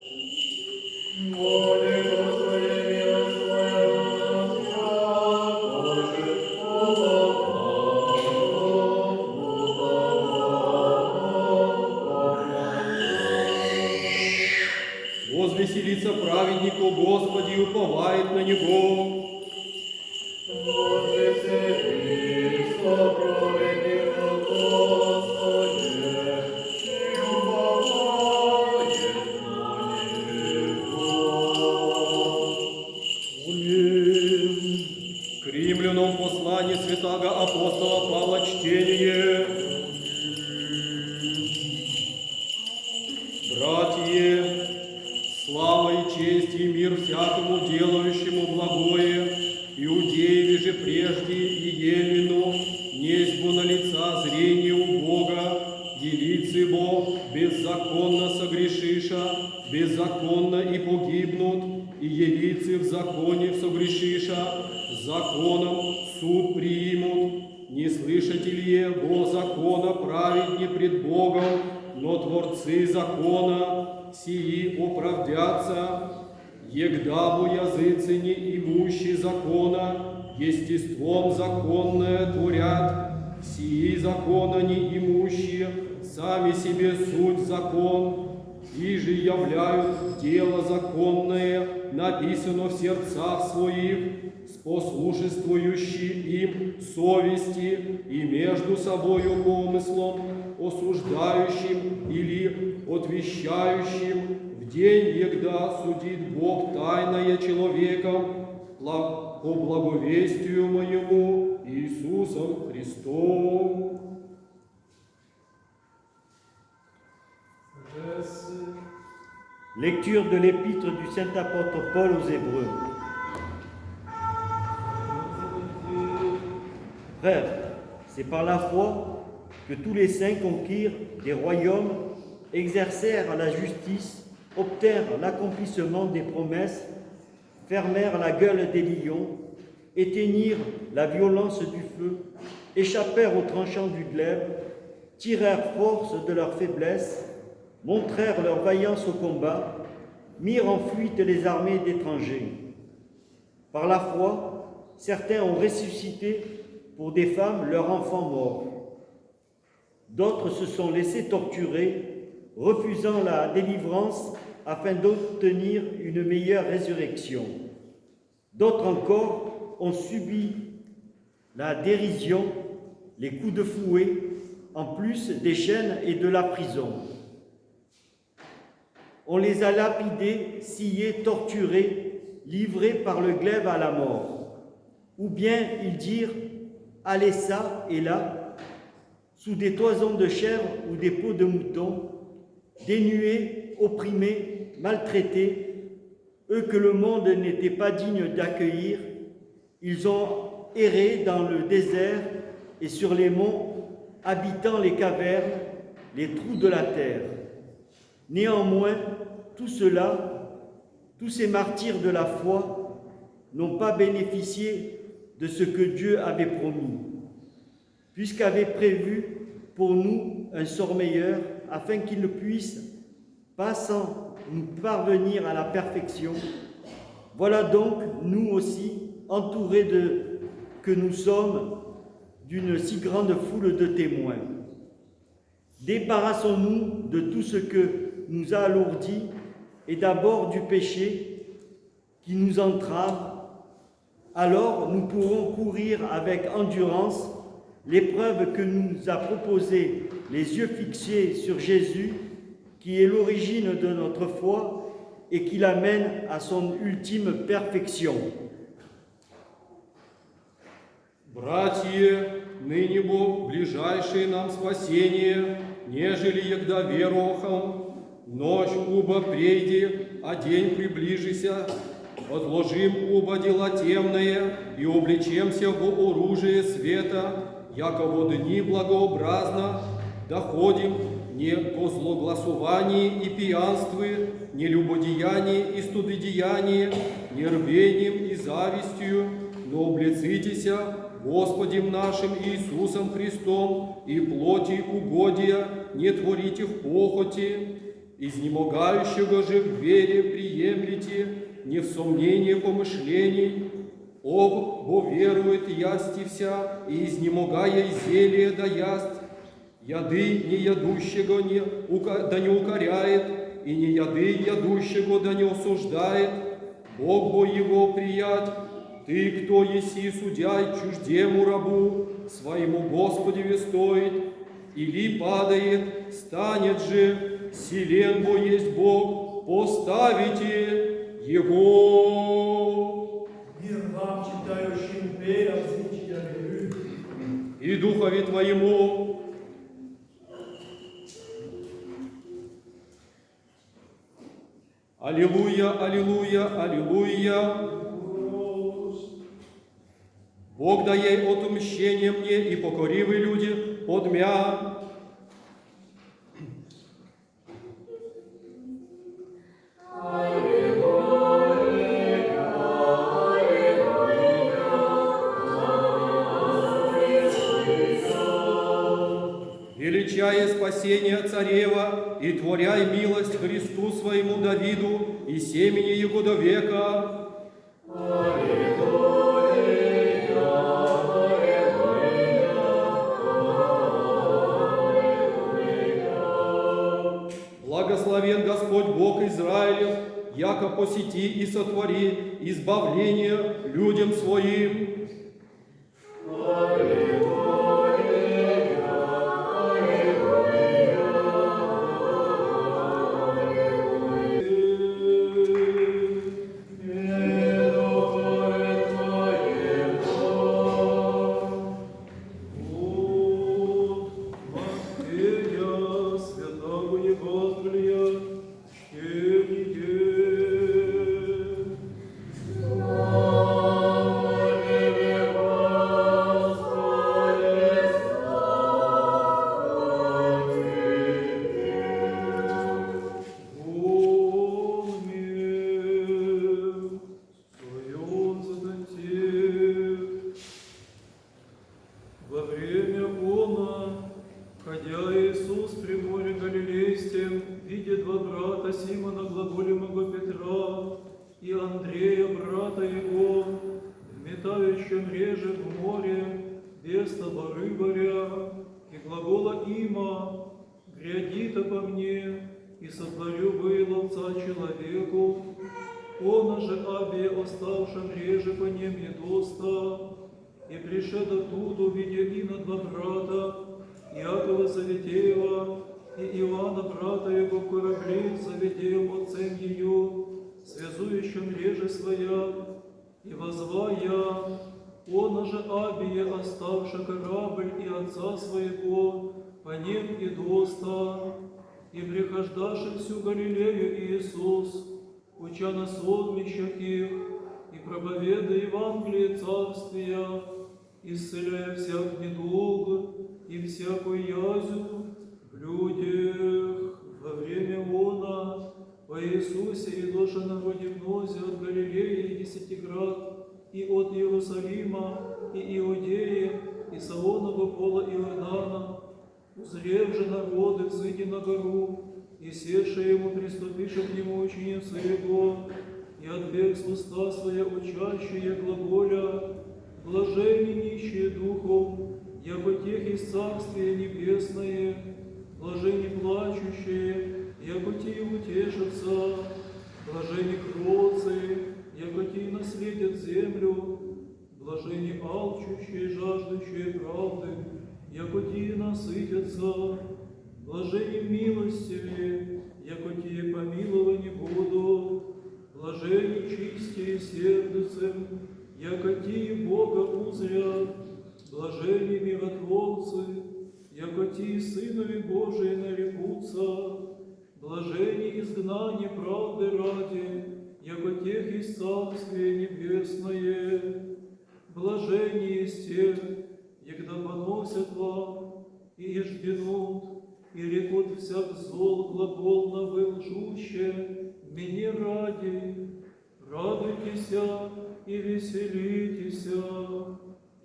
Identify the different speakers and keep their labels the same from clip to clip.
Speaker 1: Моли, Господи, милость Твою,
Speaker 2: Возвеселится праведник о Господе и уповает на Него.
Speaker 1: возвеселится праведник на Господе, и уповает на Него.
Speaker 2: Аминь. К римлянам послание святаго апостола Павла чтение. Братья, слава и честь и мир всякому делающему благое, Иудееве же прежде и Елену, незьбу на лица зрение у Бога, елицы Бог беззаконно согрешиша, беззаконно и погибнут, и елицы в законе согрешиша, законом суд приимут. Не слышите ли, бо закона праведни пред Богом, но творцы закона сии оправдятся, егда бо языцы не имущие закона, естеством законное творят, сии закона не имущие, сами себе суть закон, и же являют дело законное, написано в сердцах своих, спослушествующие им совести и между собою помыслом, осуждающим или отвещающим в день, егда судит Бог тайное человеком по благовестию моему Иисусом Христом.
Speaker 3: Lecture de l'épître du Saint apôtre Paul aux Hébreux. Frères, c'est par la foi que tous les saints conquirent des royaumes, exercèrent la justice, obtinrent l'accomplissement des promesses, fermèrent la gueule des lions, éteignirent la violence du feu, échappèrent aux tranchants du glaive, tirèrent force de leur faiblesse, montrèrent leur vaillance au combat, mirent en fuite les armées d'étrangers. Par la foi, certains ont ressuscité pour des femmes leurs enfants morts. D'autres se sont laissés torturer, refusant la délivrance afin d'obtenir une meilleure résurrection. D'autres encore ont subi la dérision, les coups de fouet, en plus des chaînes et de la prison. On les a lapidés, sciés, torturés, livrés par le glaive à la mort. Ou bien ils dirent « allez ça et là », sous des toisons de chèvres ou des peaux de moutons, dénués, opprimés, maltraités, eux que le monde n'était pas digne d'accueillir, ils ont erré dans le désert et sur les monts, habitant les cavernes, les trous de la terre. Néanmoins, tout cela, tous ces martyrs de la foi, n'ont pas bénéficié de ce que Dieu avait promis, puisqu'avait prévu pour nous un sort meilleur, afin qu'ils ne puissent, pas sans nous parvenir à la perfection. Voilà donc, nous aussi, entourés que nous sommes d'une si grande foule de témoins. Débarrassons-nous de tout ce que nous a alourdi, et d'abord du péché qui nous entrave. Alors nous pourrons courir avec endurance l'épreuve que nous a proposée, les yeux fixés sur Jésus, qui est l'origine de notre foi et qui l'amène à son ultime perfection.
Speaker 2: Братья, ныне бо ближайшее нам спасение, нежели егда верохом, ночь уба прейди, а день приближися, отложим уба дела темные и облечемся в оружие света, яко во дни благообразно доходим не по злогласувании и пьянстве, не любодеянии и стыдодеянии, не рвением и завистью, но облицитеся Господем нашим Иисусом Христом и плоти угодия не творите в похоти, изнемогающего же в вере приемлете, не в сомнении помышлений, бо верует ясти вся, и изнемогая зелье да ясть, яды не ядущего да не укоряет, и не яды ядущего да не осуждает, Бог бо его приять, ты, кто еси судяй чуждему рабу, своему Господеве стоит, или падает, станет же, силен бо есть Бог, поставите его.
Speaker 4: Мир вам, читающим веря в зрителя верю.
Speaker 2: И Духове Твоему. Аллилуйя, аллилуйя, аллилуйя. Бог дає отмщение мне, и покоривы люди подмя. Величая спасение царева и творяй милость Христу своему Давиду и семени его до века. Благословен Господь Бог Израилев, яко посети и сотвори избавление людям своим.
Speaker 5: Во время она, ходя Иисус при море Галилейском, видя два брата Симона, глаголемого Петра, и Андрея, брата его, вметающим реже в море, без тоба рыбаря, и глагола има, грядит обо мне, и сотворю бы ловца человеку, она же обе оставшим реже по нем едоста, и пришед оттуда, видя и на два брата, Иакова Завидеева и Иоанна, брата его, в корабле, Завидеем отцем ее, связующим реже своя, и возва я, она же Абия, оставша корабль и отца своего, по нем и доста, и прихождаши всю Галилею Иисус, уча на сонмищах их, и проповеда Евангелие Царствия, исцеляя всяк недуг и всякую язю в людях. Во время она по Иисусе и доша народе мнозе от Галилеи и 10 град, и от Иерусалима, и Иудеи, и Саонова пола Иордана, узрев же народы, взыди на гору, и севши ему приступиша к нему ученицы его, и от бегства уста своя учащие глаголя, блажени нищие духом, яко тех из Царствия Небесное, блажени плачущие, яко те утешатся, блажени кроцы, яко те наследят землю, блажени алчущие, жаждущие правды, яко те насытятся, блажени милостивые, яко те помилованы будут, блажени чистые сердцем, яко те Бога узрят, блажени миротворцы, яко те Сынови Божии нарекутся, блажени изгнание правды ради, яко тех из Царствия Небесное, блажени из тех, егда поносят вам, и ижденут, и рекут всяк зол глагол на вы лжуще, мне ради, радуйтесь и веселитесь,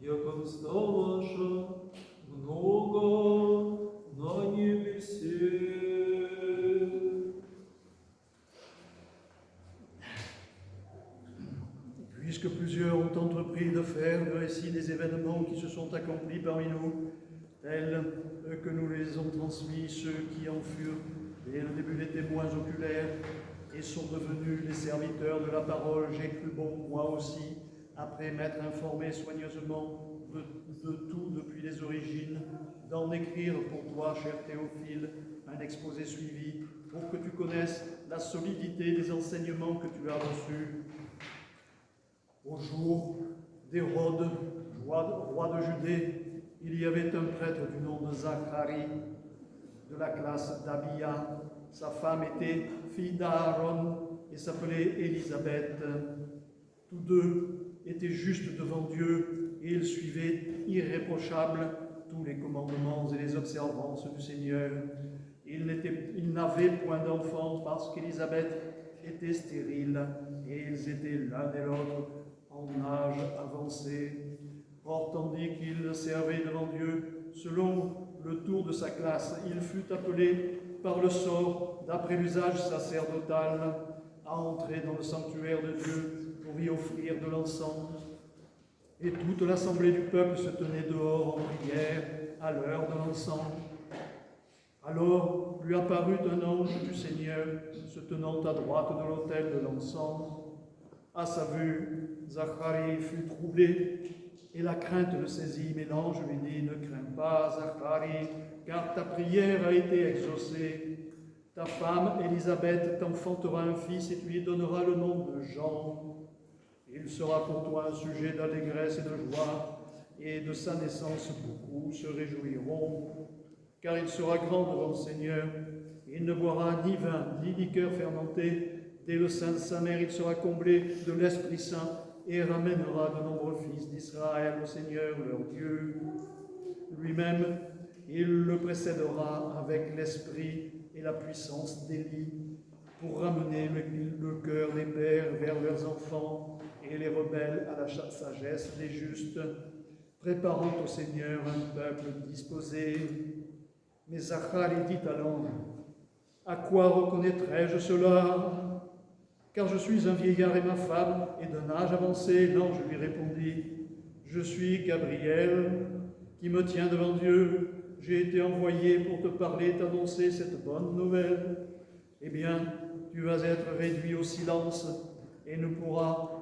Speaker 5: яко мзда ваша много на небесе.
Speaker 4: puisque plusieurs ont entrepris de faire le récit des événements qui se sont accomplis parmi nous, tels que nous les ont transmis ceux qui en furent dès le début des témoins oculaires et sont devenus les serviteurs de la parole. J'ai cru bon, moi aussi, après m'être informé soigneusement de tout depuis les origines, d'en écrire pour toi, cher Théophile, un exposé suivi, pour que tu connaisses la solidité des enseignements que tu as reçus. Au jour d'Hérode, roi de Judée, il y avait un prêtre du nom de Zacharie, de la classe d'Abia. Sa femme était fille d'Aaron et s'appelait Élisabeth. Tous deux étaient justes devant Dieu et ils suivaient irréprochables tous les commandements et les observances du Seigneur. Ils n'avaient point d'enfants parce qu'Élisabeth était stérile et ils étaient l'un et l'autre en âge avancé. Or, tandis qu'il servait devant Dieu, selon le tour de sa classe, il fut appelé par le sort, d'après l'usage sacerdotal, à entrer dans le sanctuaire de Dieu pour y offrir de l'encens. Et toute l'assemblée du peuple se tenait dehors en prière à l'heure de l'encens. Alors lui apparut un ange du Seigneur se tenant à droite de l'autel de l'encens. À sa vue, Zacharie fut troublé et la crainte le saisit, mais l'ange lui dit: ne crains pas, Zacharie, car ta prière a été exaucée. Ta femme, Élisabeth, t'enfantera un fils et tu lui donneras le nom de Jean. Il sera pour toi un sujet d'allégresse et de joie, et de sa naissance beaucoup se réjouiront, car il sera grand devant le Seigneur. Il ne boira ni vin, ni liqueur fermentée. Dès le sein de sa mère, il sera comblé de l'Esprit Saint et ramènera de nombreux fils d'Israël au Seigneur leur Dieu. Lui-même, il le précédera avec l'esprit et la puissance d'Élie pour ramener le cœur des pères vers leurs enfants et les rebelles à la sagesse des justes, préparant au Seigneur un peuple disposé. Mais Zacharie dit à l'ange: à quoi reconnaîtrai-je cela? Car je suis un vieillard et ma femme est d'un âge avancé. L'ange lui répondit: je suis Gabriel, qui me tient devant Dieu. J'ai été envoyé pour te parler et t'annoncer cette bonne nouvelle. Eh bien, tu vas être réduit au silence et ne pourras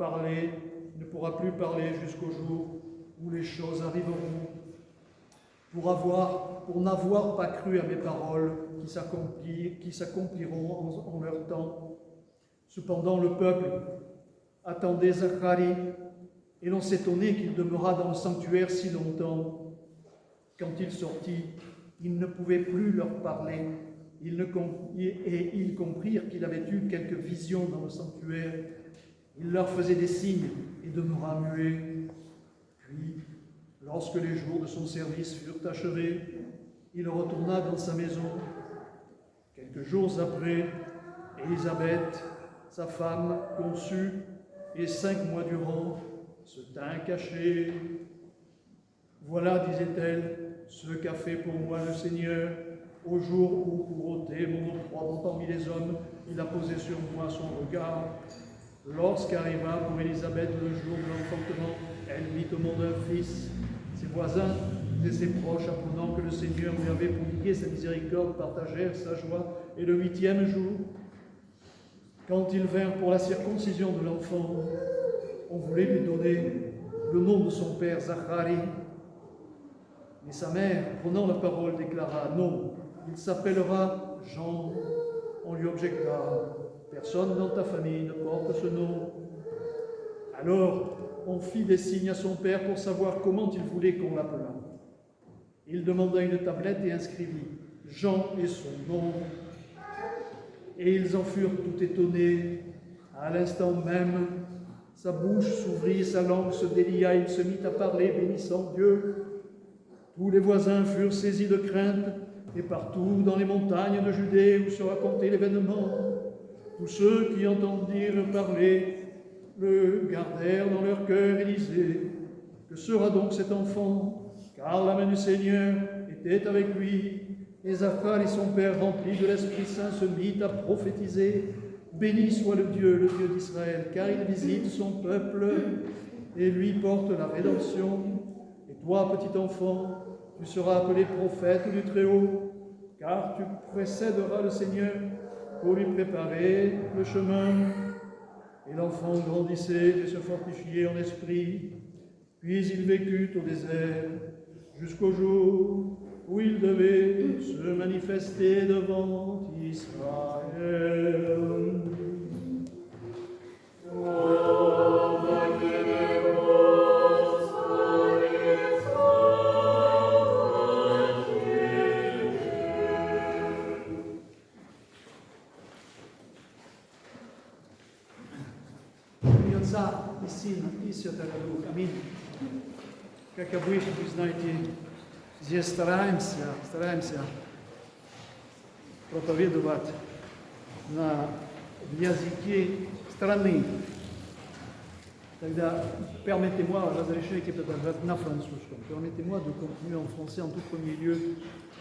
Speaker 4: plus parler jusqu'au jour où les choses arriveront. Pour n'avoir pas cru à mes paroles qui s'accompliront en leur temps. Cependant, le peuple attendait Zacharie, et l'on s'étonnait qu'il demeurât dans le sanctuaire si longtemps. Quand il sortit, il ne pouvait plus leur parler, et ils comprirent qu'il avait eu quelques visions dans le sanctuaire. Il leur faisait des signes et demeura muet. Puis, lorsque les jours de son service furent achevés, il retourna dans sa maison. Quelques jours après, Élisabeth, sa femme, conçut, et 5 mois durant, se tint cachée. Voilà, disait-elle, ce qu'a fait pour moi le Seigneur, au jour où, pour ôter mon opprobre parmi les hommes, il a posé sur moi son regard. Lorsqu'arriva pour Élisabeth le jour de l'enfantement, elle mit au monde un fils. Ses voisins et ses proches, apprenant que le Seigneur lui avait prodigué sa miséricorde, partagèrent sa joie. Et le 8e jour, quand ils vinrent pour la circoncision de l'enfant, on voulait lui donner le nom de son père, Zacharie. Mais sa mère, prenant la parole, déclara: non, il s'appellera Jean. On lui objecta: personne dans ta famille ne porte ce nom. Alors, on fit des signes à son père pour savoir comment il voulait qu'on l'appelât. Il demanda une tablette et inscrivit Jean et son nom. Et ils en furent tout étonnés. À l'instant même, sa bouche s'ouvrit, sa langue se délia, il se mit à parler, bénissant Dieu. Tous les voisins furent saisis de crainte, et partout dans les montagnes de Judée où se racontait l'événement, tous ceux qui entendirent parler le gardèrent dans leur cœur et disaient: que sera donc cet enfant? Car la main du Seigneur était avec lui. Et Zacharie, son père, rempli de l'Esprit Saint, se mit à prophétiser. Béni soit le Dieu d'Israël, car il visite son peuple et lui porte la rédemption. Et toi, petit enfant, tu seras appelé prophète du Très-Haut, car tu précéderas le Seigneur pour lui préparer le chemin. Et l'enfant grandissait et se fortifiait en esprit, puis il vécut au désert jusqu'au jour où il devait se manifester devant Israël. Isio tego amin. Как обычно, вы знаете, здесь стараемся проповедовать на языке страны. Тогда permettez-moi, разрешите peut-être на французском. Permettez-moi de continuer en français en tout premier lieu.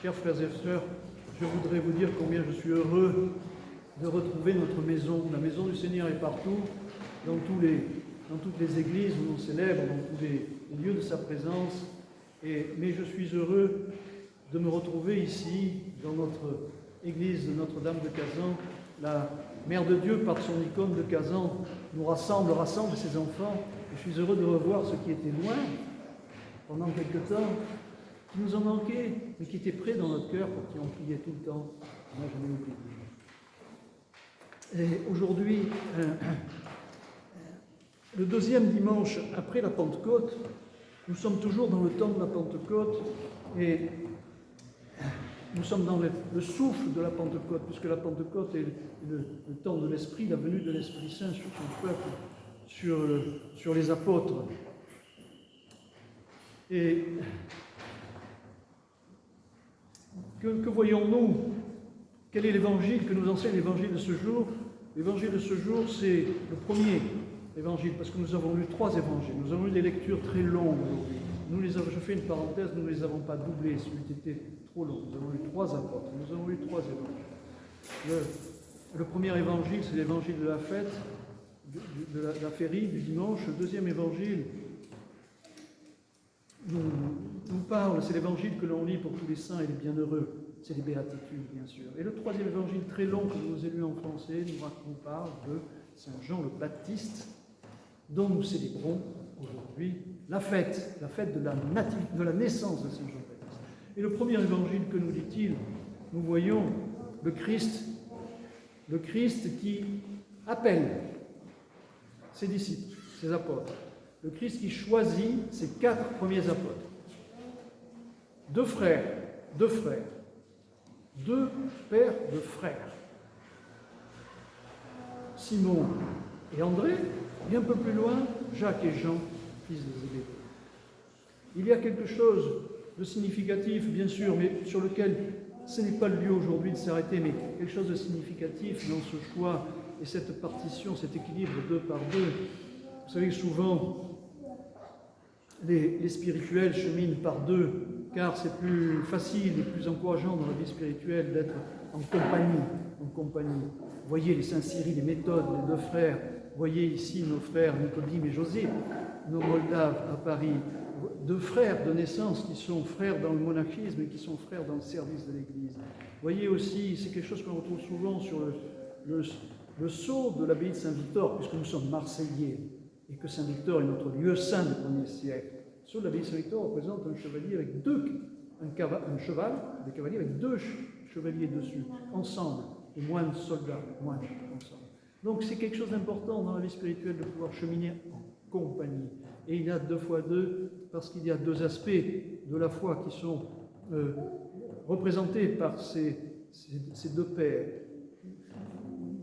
Speaker 4: Chers frères et sœurs, je voudrais vous dire combien je suis heureux de retrouver notre maison. La maison du Seigneur est partout, dans toutes les églises où l'on célèbre, dans tous les lieux de sa présence. Mais je suis heureux de me retrouver ici, dans notre église de Notre-Dame de Kazan. La Mère de Dieu, par son icône de Kazan, nous rassemble ses enfants. Et je suis heureux de revoir ceux qui étaient loin pendant quelque temps, qui nous ont manqué, mais qui étaient près dans notre cœur, pour qui on priait tout le temps. Moi, je l'ai oublié. Et aujourd'hui, le deuxième dimanche après la Pentecôte, nous sommes toujours dans le temps de la Pentecôte et nous sommes dans le souffle de la Pentecôte, puisque la Pentecôte est le temps de l'Esprit, la venue de l'Esprit Saint sur son peuple, sur les apôtres. Et que voyons-nous? Quel est l'évangile que nous enseigne l'évangile de ce jour? L'évangile de ce jour, c'est le premier évangile, parce que nous avons lu 3 évangiles. Nous avons eu des lectures très longues aujourd'hui. Je fais une parenthèse, nous ne les avons pas doublées, celui qui était trop long. Nous avons eu 3 apôtres, nous avons eu 3 évangiles. Le premier évangile, c'est l'évangile de la fête, de la féerie du dimanche. Le deuxième évangile nous parle, c'est l'évangile que l'on lit pour tous les saints et les bienheureux. C'est les béatitudes, bien sûr. Et le troisième évangile très long que nous avons lu en français nous parle de Saint Jean le Baptiste, dont nous célébrons aujourd'hui la fête de la naissance de Saint Jean le Baptiste. Et le premier évangile que nous dit-il, nous voyons le Christ qui appelle ses disciples, ses apôtres, le Christ qui choisit ses 4 premiers apôtres. 2 frères, 2 pères de frères. Simon et André, et un peu plus loin, Jacques et Jean, fils de Zébédée. Il y a quelque chose de significatif, bien sûr, mais sur lequel ce n'est pas le lieu aujourd'hui de s'arrêter, mais quelque chose de significatif dans ce choix et cette partition, cet équilibre 2 par 2. Vous savez que souvent, les spirituels cheminent par 2, car c'est plus facile et plus encourageant dans la vie spirituelle d'être en compagnie. Voyez les Saint-Cyril, les méthodes, les 2 frères. Voyez ici nos frères Nicodime et José, nos Moldaves à Paris. 2 frères de naissance qui sont frères dans le monachisme et qui sont frères dans le service de l'Église. Voyez aussi, c'est quelque chose qu'on retrouve souvent sur le sceau de l'abbaye de Saint-Victor, puisque nous sommes Marseillais et que Saint-Victor est notre lieu saint du 1er siècle. Le sceau de l'abbaye de Saint-Victor représente un chevalier avec un cheval, des cavaliers avec 2 chevaliers dessus, ensemble, des moines soldats, ensemble. Donc c'est quelque chose d'important dans la vie spirituelle de pouvoir cheminer en compagnie. Et il y a 2 fois 2, parce qu'il y a 2 aspects de la foi qui sont représentés par ces 2 pères.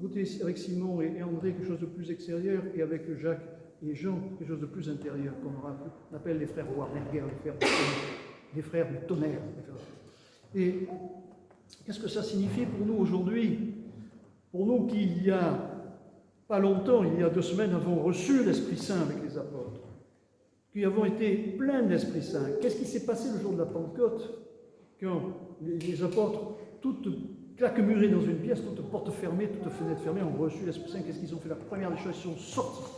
Speaker 4: Goûtez avec Simon et André quelque chose de plus extérieur, et avec Jacques et Jean quelque chose de plus intérieur, qu'on appelle les frères Warnegger, les frères du tonnerre. Et qu'est-ce que ça signifie pour nous aujourd'hui? Pour nous qui, il y a pas longtemps, il y a 2 semaines, avons reçu l'Esprit Saint avec les apôtres, qui avons été pleins de l'Esprit Saint. Qu'est-ce qui s'est passé le jour de la Pentecôte, quand les apôtres, toute claquemurés dans une pièce, toutes portes fermées, toutes fenêtres fermées, ont reçu l'Esprit Saint. Qu'est-ce qu'ils ont fait? La première des choses, ils sont sortis.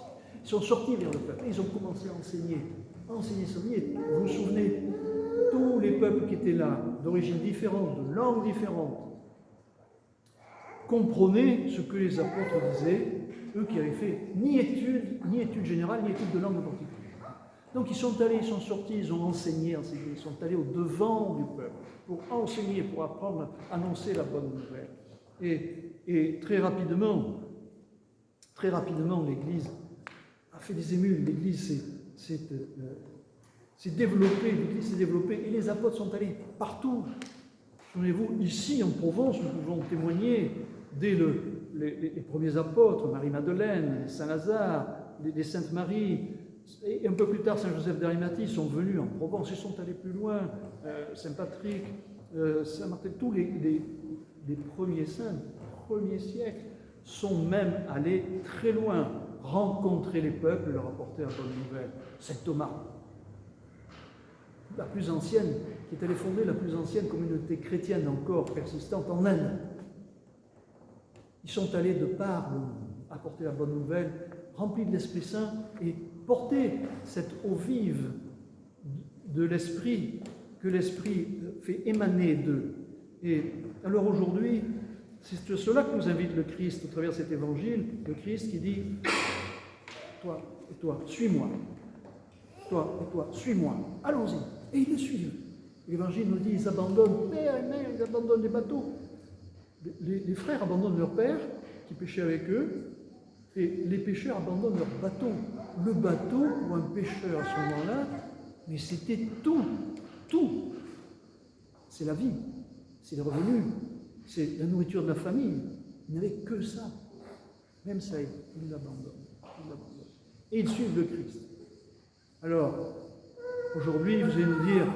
Speaker 4: Ils sont sortis vers le peuple. Et ils ont commencé à enseigner. Vous vous souvenez, tous les peuples qui étaient là, d'origines différentes, de langues différentes, comprenaient ce que les apôtres disaient, eux qui avaient fait ni études générales, ni études de langue en particulier. Donc ils sont allés, ils sont sortis, ils ont enseigné, ils sont allés au devant du peuple pour enseigner, pour apprendre, annoncer la bonne nouvelle. Et très rapidement, l'Église a fait des émules, l'Église s'est développée, et les apôtres sont allés partout. Souvenez-vous, ici en Provence, nous pouvons témoigner dès les premiers apôtres, Marie-Madeleine, Saint-Lazare, les Saintes Marie, et un peu plus tard, Saint-Joseph d'Arimathie sont venus en Provence, ils sont allés plus loin, Saint-Patrick, Saint-Martin, tous les premiers saints du premier siècle sont même allés très loin, rencontrer les peuples, leur apporter la bonne nouvelle. Saint Thomas, la plus ancienne, qui est allée fonder la plus ancienne communauté chrétienne encore persistante en Inde. Ils sont allés de par le monde apporter la bonne nouvelle, remplis de l'Esprit Saint, et porter cette eau vive de l'Esprit, que l'Esprit fait émaner d'eux. Et alors aujourd'hui, c'est de cela que nous invite le Christ au travers de cet évangile, le Christ qui dit « Toi et toi, suis-moi. Toi et toi, suis-moi. Allons-y. » Et ils le suivent. L'évangile nous dit, ils abandonnent père et mère, ils abandonnent les bateaux. Les frères abandonnent leur père, qui pêchait avec eux, et les pêcheurs abandonnent leur bateau. Le bateau, pour un pêcheur à ce moment-là, mais c'était tout. C'est la vie, c'est les revenus, c'est la nourriture de la famille. Ils n'avaient que ça. Même ça, ils l'abandonnent. Et ils suivent le Christ. Alors, aujourd'hui, vous allez nous dire,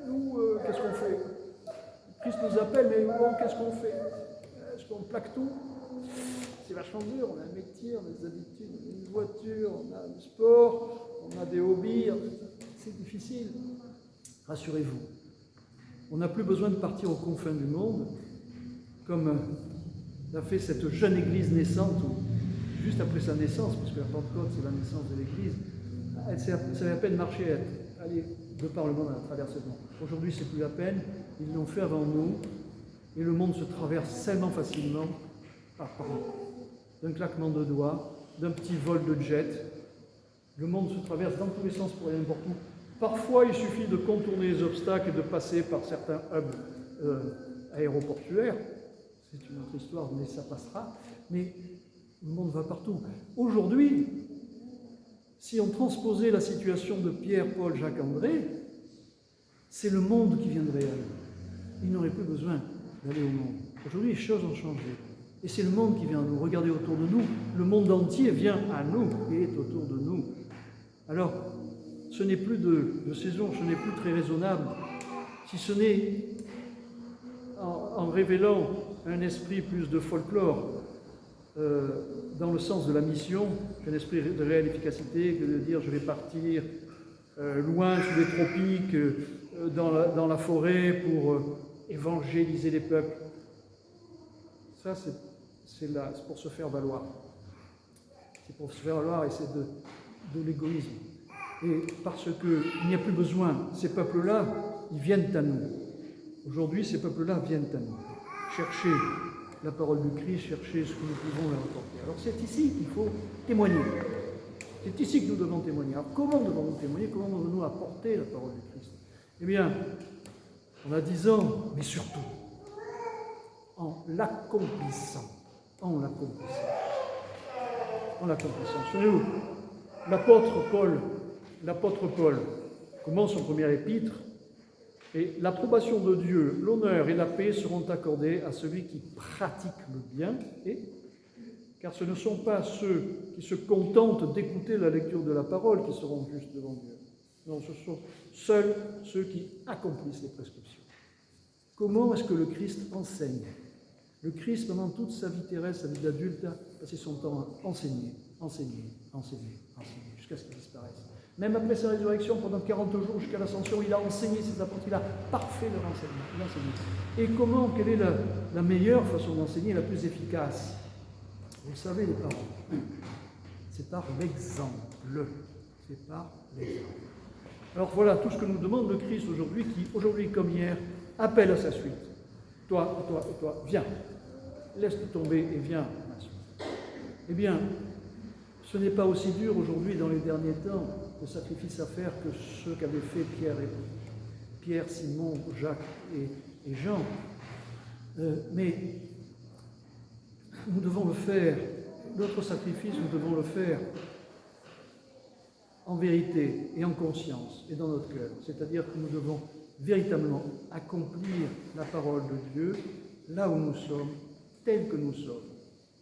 Speaker 4: nous, qu'est-ce qu'on fait? Le Christ nous appelle, mais bon, qu'est-ce qu'on fait? Est-ce qu'on plaque tout? C'est vachement dur, on a un métier, on a des habitudes, on a une voiture, on a du sport, on a des hobbies, c'est difficile. Rassurez-vous, on n'a plus besoin de partir aux confins du monde, comme l'a fait cette jeune église naissante, juste après sa naissance, parce que la Pentecôte c'est la naissance de l'église, elle savait à peine marcher, aller de par le monde à travers ce monde. Aujourd'hui c'est plus la peine, ils l'ont fait avant nous, et le monde se traverse tellement facilement d'un claquement de doigts, d'un petit vol de jet. Le monde se traverse dans tous les sens pour aller n'importe où. Parfois, il suffit de contourner les obstacles et de passer par certains hubs aéroportuaires. C'est une autre histoire, mais ça passera. Mais le monde va partout. Aujourd'hui, si on transposait la situation de Pierre, Paul, Jacques, André, c'est le monde qui viendrait à eux. Ils n'auraient plus besoin d'aller au monde. Aujourd'hui, les choses ont changé. Et c'est le monde qui vient à nous. Regardez autour de nous, le monde entier vient à nous et est autour de nous. Alors, ce n'est plus de saison, ce n'est plus très raisonnable, si ce n'est en révélant un esprit plus de folklore, dans le sens de la mission, qu'un esprit de réelle efficacité, que de dire je vais partir loin sous les tropiques, dans la forêt pour évangéliser les peuples. Ça, c'est pour se faire valoir. C'est pour se faire valoir et c'est de l'égoïsme. Et parce qu'il n'y a plus besoin, ces peuples-là, ils viennent à nous. Aujourd'hui, ces peuples-là viennent à nous. Chercher la parole du Christ, chercher ce que nous pouvons leur apporter. Alors c'est ici qu'il faut témoigner. C'est ici que nous devons témoigner. Alors comment devons-nous témoigner? Comment devons-nous apporter la parole du Christ? Eh bien, en la disant, mais surtout, en l'accomplissant. En l'accomplissant. En l'accomplissant. Souvenez-vous, l'apôtre Paul commence son premier épître, et l'approbation de Dieu, l'honneur et la paix seront accordés à celui qui pratique le bien, car ce ne sont pas ceux qui se contentent d'écouter la lecture de la parole qui seront justes devant Dieu. Non, ce sont seuls ceux qui accomplissent les prescriptions. Comment est-ce que le Christ enseigne? Le Christ, pendant toute sa vie terrestre, sa vie d'adulte, a passé son temps à enseigner, jusqu'à ce qu'il disparaisse. Même après sa résurrection, pendant 40 jours jusqu'à l'ascension, il a enseigné ses apôtres, il a parfait leur enseignement. Il a enseigné. Et comment, quelle est la meilleure façon d'enseigner, la plus efficace? Vous le savez, les parents, c'est par l'exemple. C'est par l'exemple. Alors voilà tout ce que nous demande le Christ aujourd'hui, qui, aujourd'hui comme hier, appelle à sa suite. Toi, toi et toi, viens. Laisse tout tomber et viens à ma suite. Eh bien, ce n'est pas aussi dur aujourd'hui, dans les derniers temps, de sacrifice à faire que ceux qu'avaient fait Pierre, Simon, Jacques et Jean. Mais nous devons le faire, notre sacrifice, nous devons le faire en vérité et en conscience et dans notre cœur. C'est-à-dire que nous devons véritablement accomplir la parole de Dieu là où nous sommes, tels que nous sommes.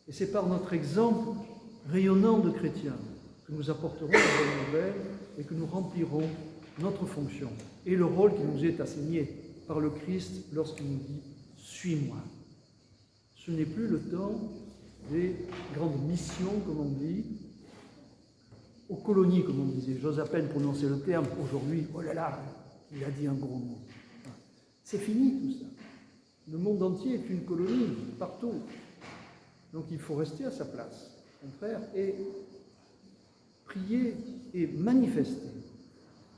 Speaker 4: Et c'est par notre exemple rayonnant de chrétiens que nous apporterons la bonne nouvelle et que nous remplirons notre fonction et le rôle qui nous est assigné par le Christ lorsqu'il nous dit « Suis-moi ». Ce n'est plus le temps des grandes missions, comme on dit, aux colonies, comme on disait. J'ose à peine prononcer le terme. Aujourd'hui, oh là là, il a dit un gros mot. C'est fini tout ça. Le monde entier est une colonie, partout. Donc il faut rester à sa place, mon frère, et prier et manifester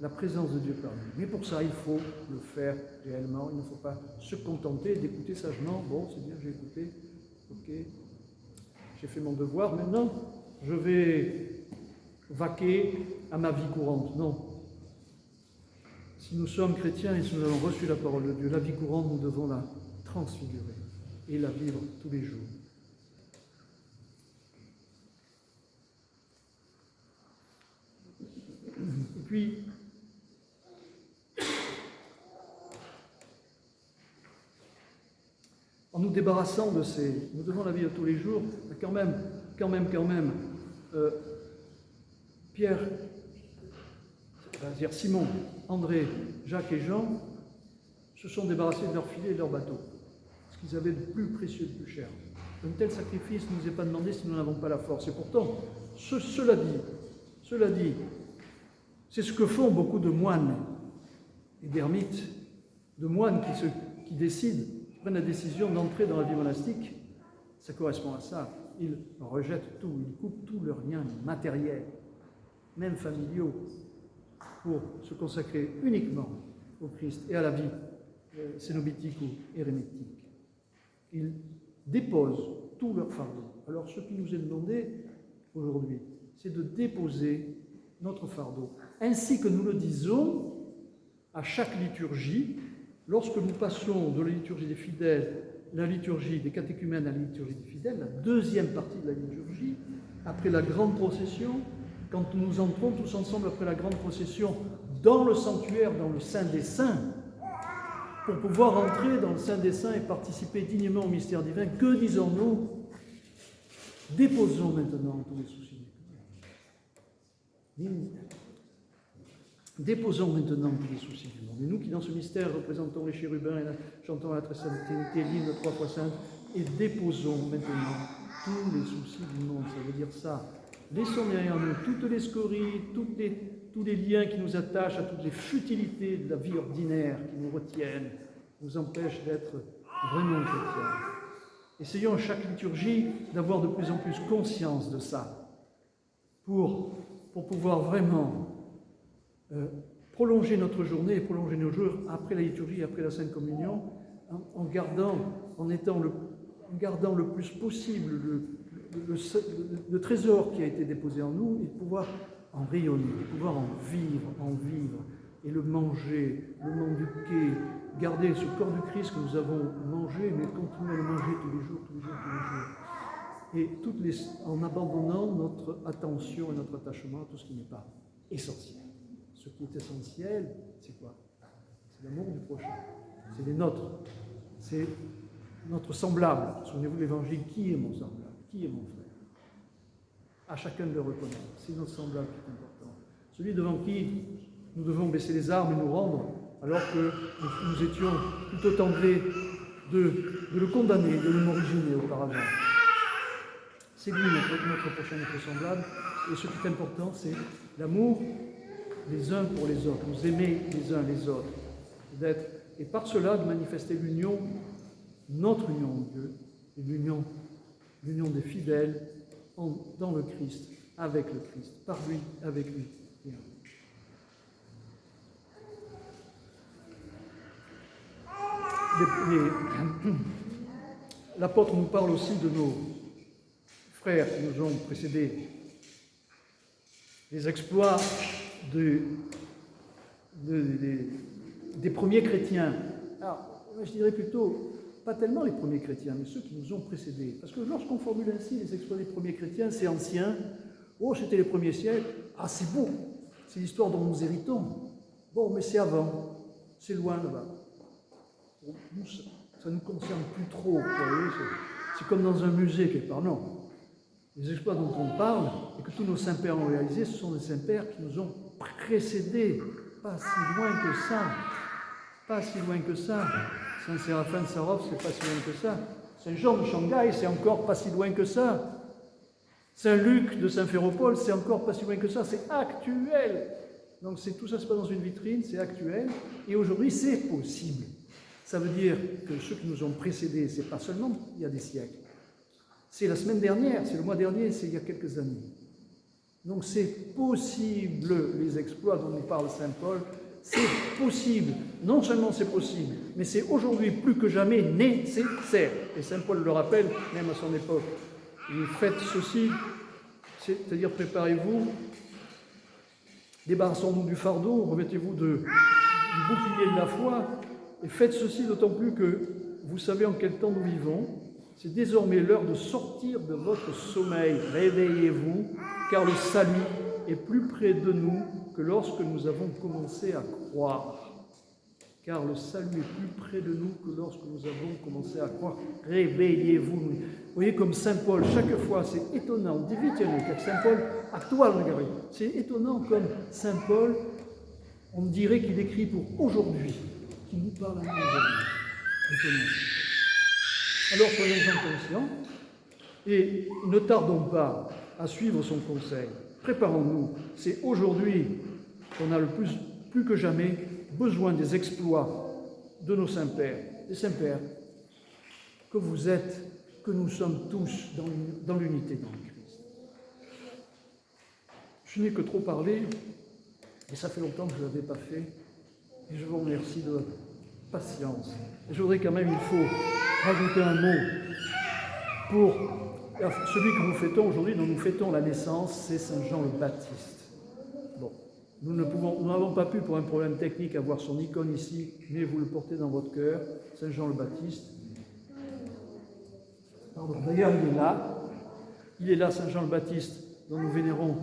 Speaker 4: la présence de Dieu parmi nous. Mais pour ça, il faut le faire réellement. Il ne faut pas se contenter d'écouter sagement. Bon, c'est bien, j'ai écouté. Ok, j'ai fait mon devoir. Maintenant, je vais vaquer à ma vie courante. Non. Si nous sommes chrétiens et si nous avons reçu la parole de Dieu, la vie courante, nous devons la transfigurer et la vivre tous les jours. Et puis, en nous débarrassant de ces... Nous devons la vivre tous les jours, mais quand même, Pierre, c'est-à-dire Simon, André, Jacques et Jean, se sont débarrassés de leur filet et de leur bateau, ce qu'ils avaient de plus précieux, de plus cher. Un tel sacrifice ne nous est pas demandé si nous n'avons pas la force. Et pourtant, cela dit, c'est ce que font beaucoup de moines et d'ermites, de moines qui décident, qui prennent la décision d'entrer dans la vie monastique. Ça correspond à ça. Ils rejettent tout, ils coupent tous leurs liens matériels, même familiaux, pour se consacrer uniquement au Christ et à la vie cénobitique ou érémitique. Ils déposent tout leur fardeau. Alors ce qui nous est demandé aujourd'hui, c'est de déposer notre fardeau, ainsi que nous le disons à chaque liturgie, lorsque nous passons de la liturgie des fidèles, la liturgie des catéchumènes à la liturgie des fidèles, la deuxième partie de la liturgie, après la grande procession, quand nous entrons tous ensemble après la grande procession dans le sanctuaire, dans le Saint des Saints, pour pouvoir entrer dans le Saint des Saints et participer dignement au mystère divin, que disons-nous? Déposons maintenant tous les soucis. Déposons maintenant tous les soucis du monde. Et nous qui dans ce mystère représentons les chérubins et chantons la très sainte Trinité, l'hymne 3 fois sainte, et déposons maintenant tous les soucis du monde. Ça veut dire ça. Laissons derrière nous toutes les scories, tous les liens qui nous attachent à toutes les futilités de la vie ordinaire qui nous retiennent, nous empêchent d'être vraiment chrétiens. Essayons à chaque liturgie d'avoir de plus en plus conscience de ça pour pouvoir vraiment prolonger notre journée et prolonger nos jours après la liturgie, après la Sainte Communion, en gardant le plus possible le trésor qui a été déposé en nous et de pouvoir en rayonner, de pouvoir en vivre et le manger, le mendiquer, garder ce corps du Christ que nous avons mangé, mais continuer à le manger tous les jours. Et en abandonnant notre attention et notre attachement à tout ce qui n'est pas essentiel. Ce qui est essentiel, c'est quoi? C'est l'amour du prochain. C'est les nôtres. C'est notre semblable. Souvenez-vous de l'Évangile, qui est mon semblable? Qui est mon frère? À chacun de le reconnaître. C'est notre semblable qui est important. Celui devant qui nous devons baisser les armes et nous rendre, alors que nous étions plutôt tentés de le condamner, de le m'originer auparavant. C'est lui notre prochain, notre semblable. Et ce qui est important, c'est l'amour les uns pour les autres, nous aimer les uns les autres, et par cela de manifester l'union, notre union en Dieu, et l'union des fidèles dans le Christ, avec le Christ, par lui, avec lui et en lui. L'apôtre nous parle aussi de nos frères qui nous ont précédés, les exploits des premiers chrétiens. Alors, je dirais plutôt, pas tellement les premiers chrétiens, mais ceux qui nous ont précédés. Parce que lorsqu'on formule ainsi les exploits des premiers chrétiens, c'est ancien. Oh, c'était les premiers siècles. Ah, c'est beau. C'est l'histoire dont nous héritons. Bon, mais c'est avant. C'est loin là-bas. Nous, ça ne nous concerne plus trop. Vous voyez, c'est comme dans un musée quelque part. Non. Les exploits dont on parle et que tous nos saints-pères ont réalisés, ce sont des saints-pères qui nous ont précédés. Pas si loin que ça. Pas si loin que ça. Saint Séraphin de Sarov, c'est pas si loin que ça. Saint Jean de Shanghai, c'est encore pas si loin que ça. Saint Luc de Saint-Phéropole, c'est encore pas si loin que ça. C'est actuel. Donc tout ça, c'est pas dans une vitrine, c'est actuel. Et aujourd'hui, c'est possible. Ça veut dire que ceux qui nous ont précédés, c'est pas seulement il y a des siècles. C'est la semaine dernière, c'est le mois dernier, c'est il y a quelques années. Donc c'est possible, les exploits dont nous parle Saint Paul, c'est possible. Non seulement c'est possible, mais c'est aujourd'hui plus que jamais nécessaire. Et Saint Paul le rappelle, même à son époque. Il faites ceci, c'est-à-dire préparez-vous, débarrassons-nous du fardeau, revêtez-vous du bouclier de la foi, et faites ceci d'autant plus que vous savez en quel temps nous vivons. C'est désormais l'heure de sortir de votre sommeil. Réveillez-vous, car le salut est plus près de nous que lorsque nous avons commencé à croire. Car le salut est plus près de nous que lorsque nous avons commencé à croire. Réveillez-vous. Vous voyez comme Saint Paul, chaque fois, c'est étonnant. Divitiano, car Saint Paul, actuel, c'est étonnant comme Saint Paul, on dirait qu'il écrit pour aujourd'hui, qu'il nous parle à nous aujourd'hui. Étonnant. Alors soyons-en conscients et ne tardons pas à suivre son conseil. Préparons-nous. C'est aujourd'hui qu'on a le plus que jamais besoin des exploits de nos saints-pères, des saints-pères que vous êtes, que nous sommes tous dans l'unité dans le Christ. Je n'ai que trop parlé, et ça fait longtemps que je ne l'avais pas fait, et je vous remercie de votre patience. Et je voudrais quand même, il faut rajouter un mot pour celui que nous fêtons aujourd'hui, dont nous fêtons la naissance, c'est Saint Jean le Baptiste. Bon, nous n'avons pas pu, pour un problème technique, avoir son icône ici, mais vous le portez dans votre cœur, Saint Jean le Baptiste. Pardon, d'ailleurs, il est là. Il est là, Saint Jean le Baptiste, dont nous vénérons,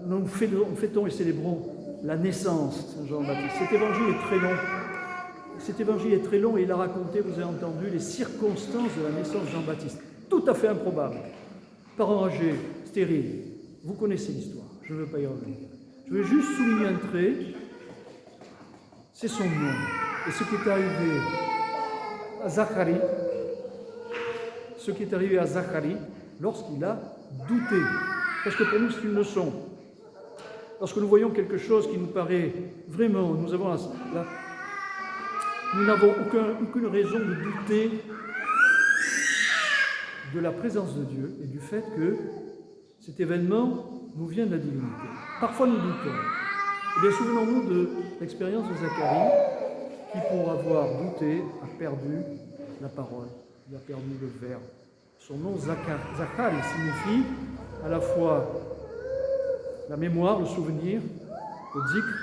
Speaker 4: nous fêtons et célébrons la naissance, Saint Jean le Baptiste. Cet évangile est très long. Cet évangile est très long et il a raconté, vous avez entendu, les circonstances de la naissance de Jean-Baptiste. Tout à fait improbable. Parents âgés, stériles. Vous connaissez l'histoire, je ne veux pas y revenir. Je vais juste souligner un trait. C'est son nom. Et ce qui est arrivé à Zacharie, lorsqu'il a douté. Parce que pour nous, c'est une leçon. Lorsque nous voyons quelque chose qui nous paraît vraiment, nous n'avons aucune raison de douter de la présence de Dieu et du fait que cet événement nous vient de la divinité. Parfois nous doutons. Eh bien, souvenons-nous de l'expérience de Zacharie, qui pour avoir douté a perdu la parole, il a perdu le verbe. Son nom Zacharie signifie à la fois la mémoire, le souvenir, le zikr,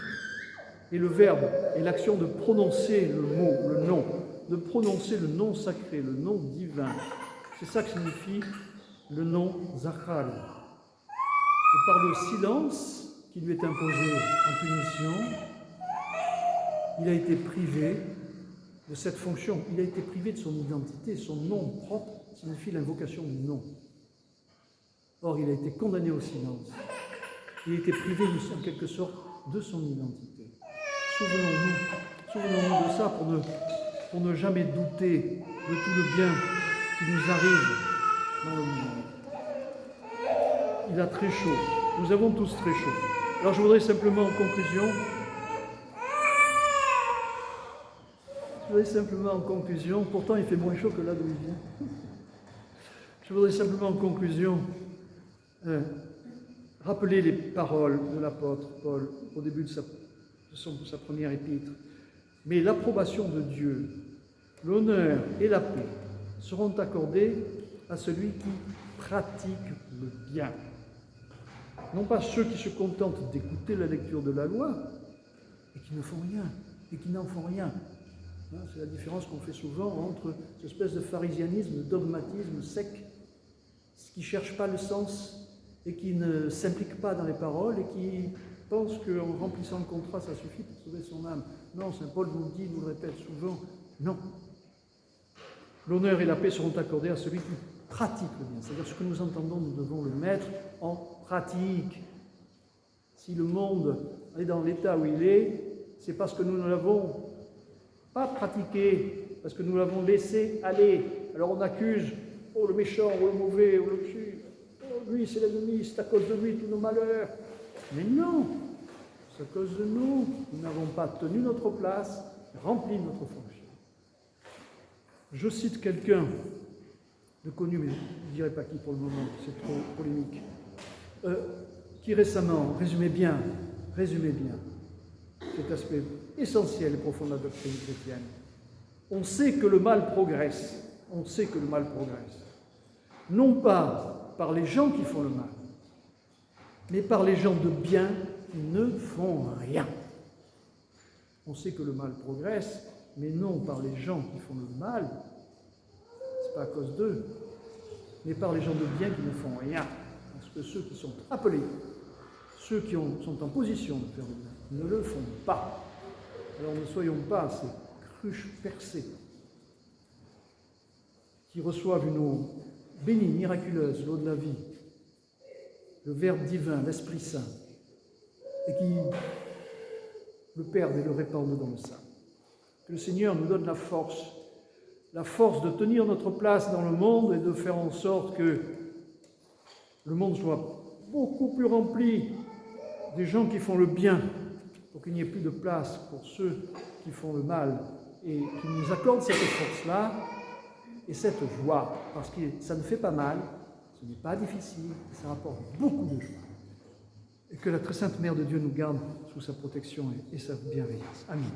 Speaker 4: et le verbe et l'action de prononcer le mot, le nom, de prononcer le nom sacré, le nom divin. C'est ça que signifie le nom Zacharie. Et par le silence qui lui est imposé en punition, il a été privé de cette fonction. Il a été privé de son identité. Son nom propre signifie l'invocation du nom. Or, il a été condamné au silence. Il a été privé en quelque sorte de son identité. Souvenons-nous de ça pour ne jamais douter de tout le bien qui nous arrive dans le monde. Il a très chaud. Nous avons tous très chaud. Alors je voudrais simplement en conclusion, pourtant il fait moins chaud que là d'où il vient. Je voudrais simplement en conclusion rappeler les paroles de l'apôtre Paul au début de sa première épître. Mais l'approbation de Dieu, l'honneur et la paix seront accordés à celui qui pratique le bien. Non pas ceux qui se contentent d'écouter la lecture de la loi et qui ne font rien, et qui n'en font rien. C'est la différence qu'on fait souvent entre cette espèce de pharisianisme, de dogmatisme sec, qui ne cherche pas le sens et qui ne s'implique pas dans les paroles et qui pense qu'en remplissant le contrat, ça suffit pour sauver son âme. Non, Saint Paul nous le dit, nous le répète souvent, non. L'honneur et la paix seront accordés à celui qui pratique le bien. C'est-à-dire ce que nous entendons, nous devons le mettre en pratique. Si le monde est dans l'état où il est, c'est parce que nous ne l'avons pas pratiqué, parce que nous l'avons laissé aller. Alors on accuse, oh le méchant, oh le mauvais, oh le cul, oh lui c'est l'ennemi, c'est à cause de lui tous nos malheurs. Mais non, c'est à cause de nous. Nous n'avons pas tenu notre place, rempli notre fonction. Je cite quelqu'un de connu, mais je ne dirai pas qui pour le moment, c'est trop polémique, qui récemment résumait bien cet aspect essentiel et profond de la doctrine chrétienne. On sait que le mal progresse, non pas par les gens qui font le mal, mais par les gens de bien qui ne font rien. On sait que le mal progresse, mais non par les gens qui font le mal, c'est pas à cause d'eux, mais par les gens de bien qui ne font rien. Parce que ceux qui sont appelés, ceux qui sont en position de faire le bien, ne le font pas. Alors ne soyons pas ces cruches percées qui reçoivent une eau bénie, miraculeuse, l'eau de la vie, le Verbe divin, l'Esprit Saint, et qui le perdent et le répandent dans le sein. Que le Seigneur nous donne la force de tenir notre place dans le monde et de faire en sorte que le monde soit beaucoup plus rempli des gens qui font le bien, pour qu'il n'y ait plus de place pour ceux qui font le mal, et qu'il nous accorde cette force-là et cette joie, parce que ça ne fait pas mal, ce n'est pas difficile, ça rapporte beaucoup de joie. Et que la très sainte Mère de Dieu nous garde sous sa protection et sa bienveillance. Amen.